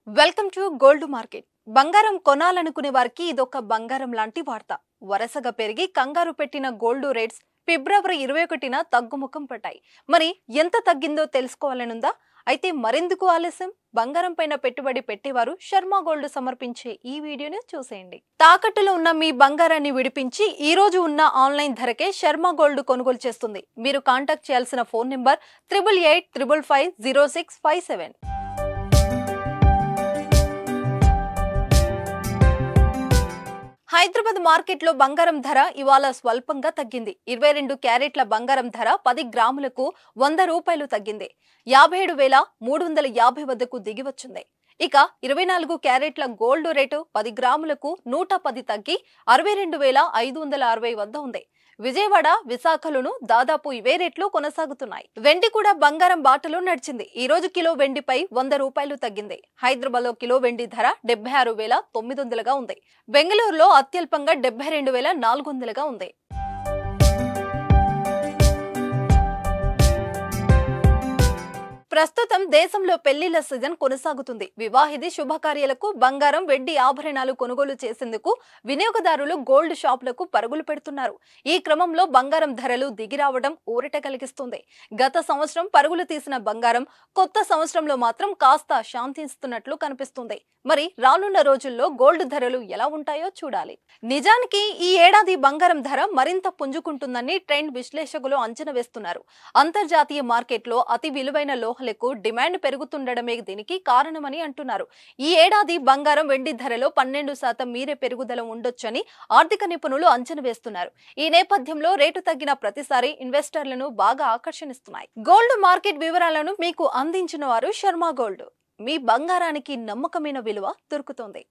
Welcome to gold market. బంగారం కొనాలనుకునే వారికి ఇదొక బంగారం లాంటి వార్త. వరసగా పెరిగి కంగారు పెట్టిన గోల్డ్ రేట్స్ ఫిబ్రవరి 21న తగ్గుముఖం పట్టాయి. మరి ఎంత తగ్గిందో తెలుసుకోవాలనుందా? అయితే మరెందుకు ఆలస్యం? బంగారం పైన పెట్టుబడి పెట్టేవారు శర్మ గోల్డ్ సమర్పించే ఈ వీడియోని చూసేయండి. తాకట్టులో ఉన్న మీ బంగారాన్ని విడిపించి ఈ రోజు ఉన్న ఆన్లైన్ ధరకే శర్మ గోల్డ్ కొనుగోలు చేస్తుంది. మీరు కాంటాక్ట్ చేయాల్సిన ఫోన్ నెంబర్ 8885550657. హైదరాబాద్ మార్కెట్ లో బంగారం ధర ఇవాళ స్వల్పంగా తగ్గింది. 22 క్యారెట్ల బంగారం ధర 10 గ్రాములకు 100 రూపాయలు తగ్గింది. 57,350 వద్దకు దిగి వచ్చింది. ఇక 24 క్యారెట్ల గోల్డ్ రేటు 10 గ్రాములకు 110 తగ్గి 62,560 వద్ద ఉంది. విజయవాడ, విశాఖలోను దాదాపు ఇవే రేట్లు కొనసాగుతున్నాయి. వెండి కూడా బంగారం బాటలో నడిచింది. ఈ రోజు కిలో వెండిపై 100 రూపాయలు తగ్గింది. హైదరాబాద్ లో కిలో వెండి ధర 76,900గా ఉంది. బెంగళూరులో అత్యల్పంగా 72,400గా ఉంది. ప్రస్తుతం దేశంలో పెళ్లిళ్ల సీజన్ కొనసాగుతుంది. వివాహిది శుభకార్యాలకు బంగారం, వెండి ఆభరణాలు కొనుగోలు చేసేందుకు వినియోగదారులు గోల్డ్ షాపులకు పరుగులు పెడుతున్నారు. ఈ క్రమంలో బంగారం ధరలు దిగిరావడం ఊరట కలిగిస్తుంది. గత సంవత్సరం పరుగులు తీసిన బంగారం కొత్త సంవత్సరంలో మాత్రం కాస్త శాంతిస్తున్నట్లు కనిపిస్తుంది. మరి రానున్న రోజుల్లో గోల్డ్ ధరలు ఎలా ఉంటాయో చూడాలి. నిజానికి ఈ ఏడాది బంగారం ధర మరింత పుంజుకుంటుందని ట్రెండ్ విశ్లేషకులు అంచనా వేస్తున్నారు. అంతర్జాతీయ మార్కెట్లో అతి విలువైన లోహాలకు డిమాండ్ పెరుగుతుండడమే దీనికి కారణమని అంటున్నారు. ఈ ఏడాది బంగారం, వెండి ధరలో 12% మీరే పెరుగుదల ఉండొచ్చని ఆర్థిక నిపుణులు అంచనా వేస్తున్నారు. ఈ నేపథ్యంలో రేటు తగ్గిన ప్రతిసారి ఇన్వెస్టర్లను బాగా ఆకర్షిస్తున్నాయి. గోల్డ్ మార్కెట్ వివరాలను మీకు అందించిన వారు శర్మ గోల్డ్. మీ బంగారానికి నమ్మకమైన విలువ దొరుకుతుంది.